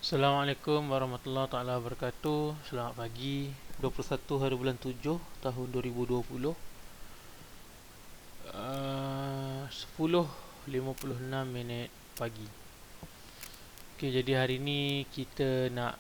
Assalamualaikum warahmatullahi taala wabarakatuh. Selamat pagi. 21 hari bulan 7 tahun 2020. 10:56 minit pagi. Okey, jadi hari ni kita nak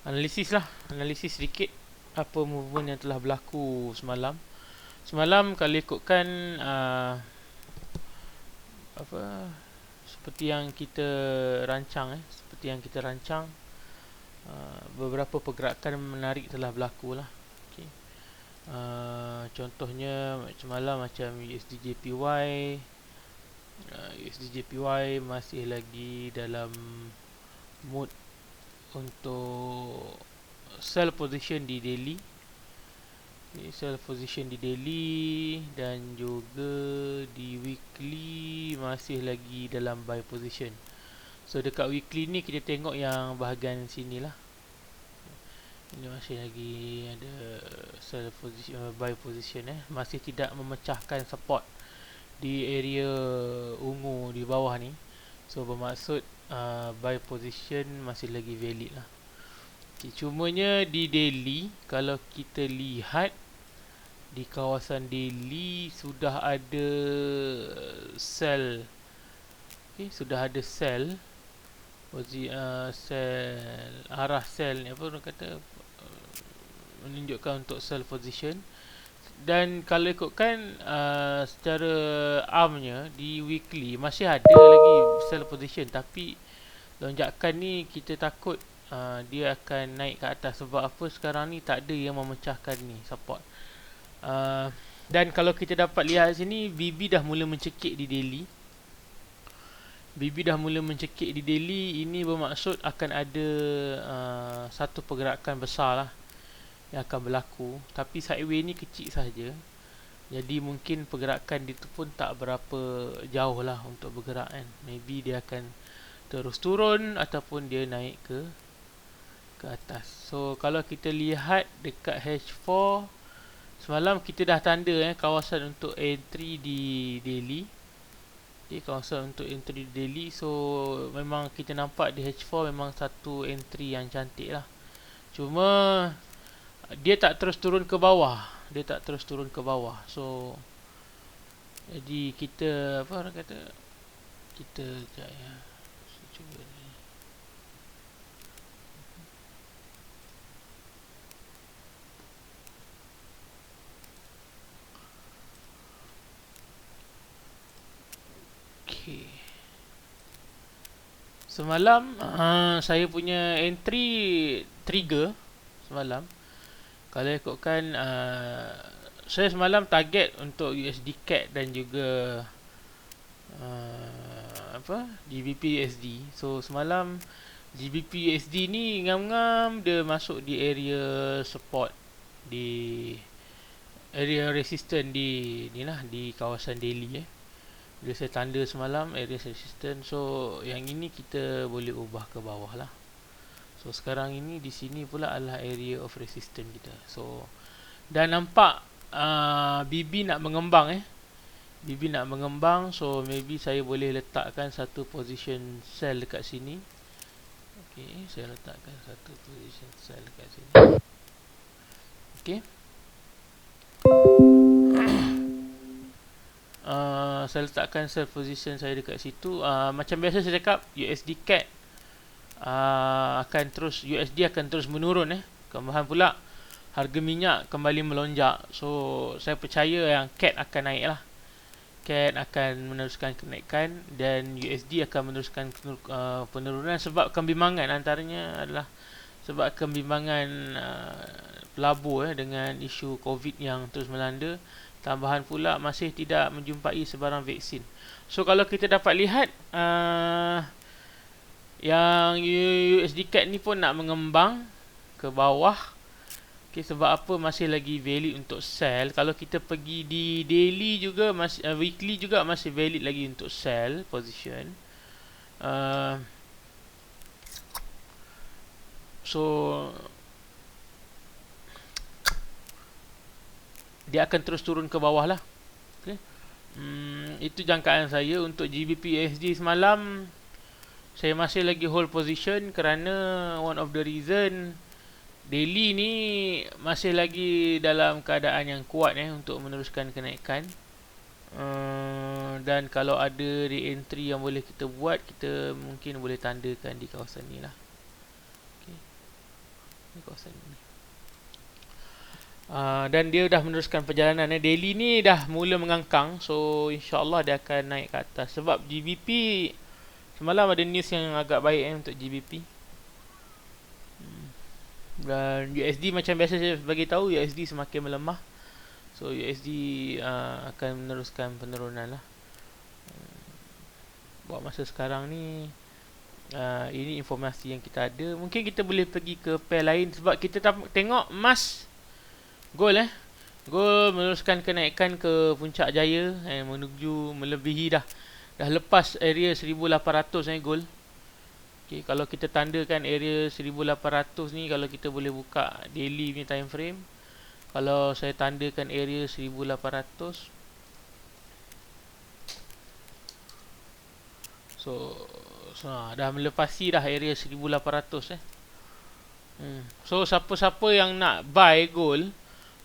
analisis sedikit apa movement yang telah berlaku semalam. Semalam kalau ikutkan apa seperti yang kita rancang, beberapa pergerakan menarik telah berlaku lah. Okay. Contohnya semalam macam USD JPY masih lagi dalam mood untuk sell position di daily. Okay, sell position di daily dan juga di weekly masih lagi dalam buy position. So dekat weekly ni kita tengok yang bahagian sini lah. Ini masih lagi ada sell position, buy position masih tidak memecahkan support di area ungu di bawah ni. So bermaksud buy position masih lagi valid lah. Okay, cumanya di daily kalau kita lihat di kawasan daily sudah ada sell. Okay, sudah ada sell arah sell ni apa orang kata, menunjukkan untuk sell position. Dan kalau ikutkan secara armnya di weekly masih ada lagi sell position, tapi lonjakan ni kita takut dia akan naik ke atas. Sebab apa, sekarang ni tak ada yang memecahkan ni support. Dan kalau kita dapat lihat sini, BB dah mula mencekik di daily. BB dah mula mencekik di daily. Ini bermaksud akan ada satu pergerakan besar lah yang akan berlaku. Tapi sideway ni kecil saja, jadi mungkin pergerakan dia tu pun tak berapa jauh lah untuk bergerak kan. Maybe dia akan terus turun ataupun dia naik ke atas. So kalau kita lihat dekat H4 semalam, kita dah tanda kawasan untuk entry di daily. Okay, kawasan untuk entry di daily. So memang kita nampak di H4 memang satu entry yang cantik lah. Cuma dia tak terus turun ke bawah. So jadi kita apa orang kata, kita sekejap ya, saya cuba ni. Okay. Semalam saya punya entry trigger semalam, kalau ikutkan saya semalam target untuk USD CAD dan juga GBP USD. So semalam GBP USD ni ngam-ngam dia masuk di area support, di area resistance di ni lah, di kawasan daily Bila saya tanda semalam area resistance. So yang ini kita boleh ubah ke bawah lah. So sekarang ini di sini pula adalah area of resistance kita. So dan nampak BB nak mengembang BB nak mengembang. So maybe saya boleh letakkan satu position sell dekat sini. Okay, saya letakkan satu position sell dekat sini. Okay. Saya letakkan sell position saya dekat situ. Macam biasa saya cakap, USD CAD USD akan terus menurun Kembahan pula harga minyak kembali melonjak. So saya percaya yang CAD akan naik lah. CAD akan meneruskan kenaikan dan USD akan meneruskan penurunan sebab kebimbangan, antaranya adalah sebab kebimbangan pelabur dengan isu COVID yang terus melanda. Tambahan pula masih tidak menjumpai sebarang vaksin. So kalau kita dapat lihat yang USD CAD ni pun nak mengembang ke bawah. Okay, sebab apa, masih lagi valid untuk sell. Kalau kita pergi di daily juga masih, weekly juga masih valid lagi untuk sell position. So dia akan terus turun ke bawah lah. Okay. Itu jangkaan saya untuk GBP USD semalam. Saya masih lagi hold position kerana one of the reason daily ni masih lagi dalam keadaan yang kuat untuk meneruskan kenaikan. Dan kalau ada re-entry yang boleh kita buat, kita mungkin boleh tandakan di kawasan ni lah. Okay. Di kawasan ni. Dan dia dah meneruskan perjalanan. Daily ni dah mula mengangkang. So insyaAllah dia akan naik ke atas. Sebab GBP semalam ada news yang agak baik untuk GBP. Dan USD macam biasa saya bagi tahu, USD semakin melemah. So USD akan meneruskan penurunan lah. Buat masa sekarang ni ini informasi yang kita ada. Mungkin kita boleh pergi ke pair lain. Sebab kita tengok emas, gold gold meneruskan kenaikan ke puncak jaya menuju melebihi dah lepas area 1800 gold. Okay, kalau kita tandakan area 1800 ni, kalau kita boleh buka daily punya time frame. Kalau saya tandakan area 1800, so dah melepasi dah area 1800 So siapa-siapa yang nak buy gold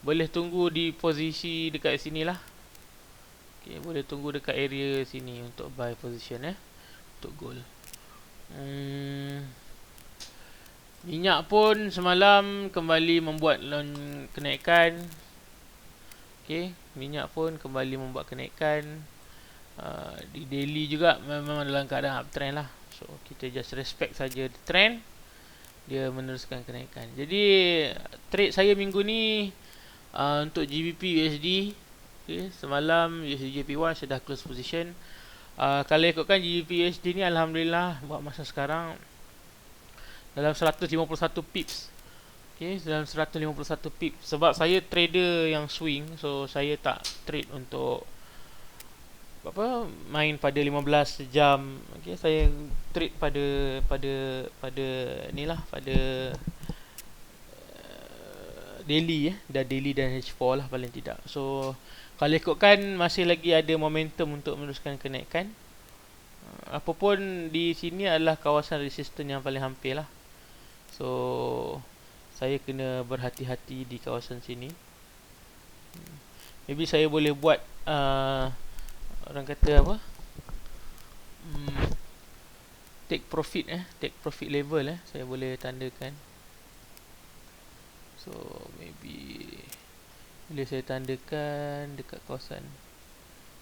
boleh tunggu di posisi dekat sini lah. Okay, boleh tunggu dekat area sini untuk buy position untuk gold. Minyak pun semalam kembali membuat kenaikan. Okay, minyak pun kembali membuat kenaikan. Di daily juga memang dalam keadaan uptrend lah. So kita just respect saja the trend. Dia meneruskan kenaikan. Jadi trade saya minggu ni untuk GBP USD, okay, semalam USD JPY saya dah close position. Kalau ikutkan GBP USD ni, alhamdulillah buat masa sekarang dalam 151 pips. Okay, dalam 151 pips. Sebab saya trader yang swing, so saya tak trade untuk main pada 15 jam. Okay, saya trade pada ni lah, pada daily daily dan H4 lah paling tidak. So kalau ikutkan masih lagi ada momentum untuk meneruskan kenaikan. Apapun di sini adalah kawasan resistance yang paling hampir lah. So saya kena berhati-hati di kawasan sini. Maybe saya boleh buat orang kata apa, take profit level saya boleh tandakan. So maybe boleh saya tandakan dekat kawasan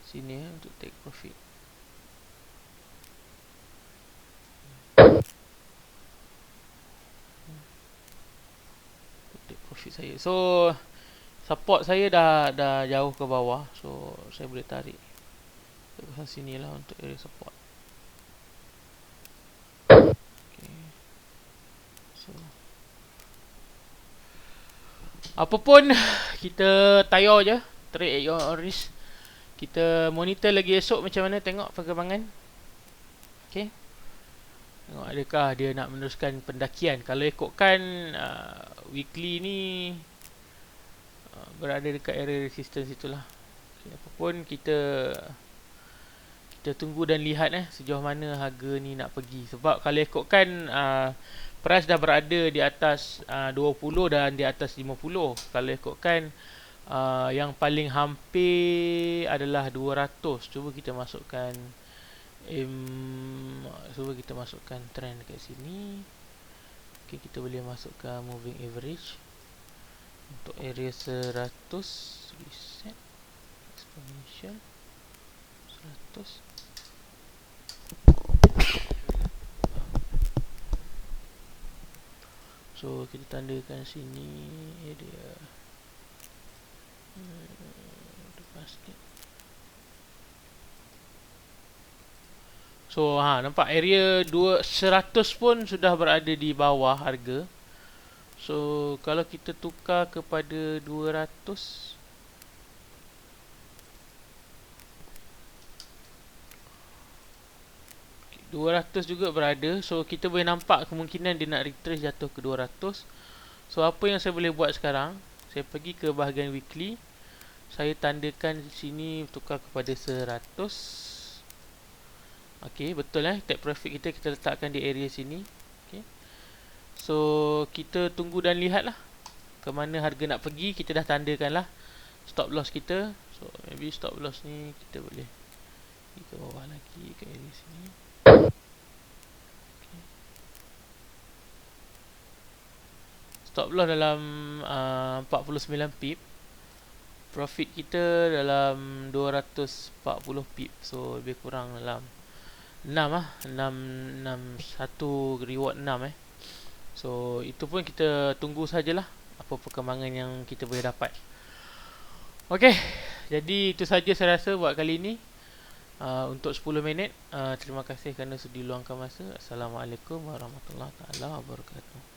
sini untuk take profit. Take profit saya. So support saya dah jauh ke bawah. So saya boleh tarik ke kawasan sini lah untuk area support. Okay. So apapun, kita tayar je, trade at your own risk. Kita monitor lagi esok macam mana, tengok perkembangan. Okay, tengok adakah dia nak meneruskan pendakian. Kalau ikutkan weekly ni berada dekat area resistance itulah. Okay, apapun, kita tunggu dan lihat sejauh mana harga ni nak pergi. Sebab kalau ikutkan price dah berada di atas 20 dan di atas 50. Kalau ikutkan yang paling hampir adalah 200. Cuba kita masukkan trend dekat sini. Okay, kita boleh masukkan moving average untuk area 100. Reset exponential 100. So kita tandakan sini area basket. So nampak area 100 pun sudah berada di bawah harga. So kalau kita tukar kepada 200, juga berada. So kita boleh nampak kemungkinan dia nak retrace jatuh ke 200. So apa yang saya boleh buat sekarang, saya pergi ke bahagian weekly. Saya tandakan di sini tukar kepada 100. Okey, betul take profit kita letakkan di area sini. Okey. So kita tunggu dan lihat lah ke mana harga nak pergi. Kita dah tandakan lah stop loss kita. So maybe stop loss ni kita boleh pergi ke bawah lagi ke area sini. Okay. Stop loss dalam 49 pip. Profit kita dalam 240 pip. So lebih kurang dalam 6 lah, 6 1 reward 6 So itu pun kita tunggu sajalah apa perkembangan yang kita boleh dapat. Okey, jadi itu saja saya rasa buat kali ini. Untuk 10 minit. Terima kasih kerana sudi luangkan masa. Assalamualaikum warahmatullahi wabarakatuh.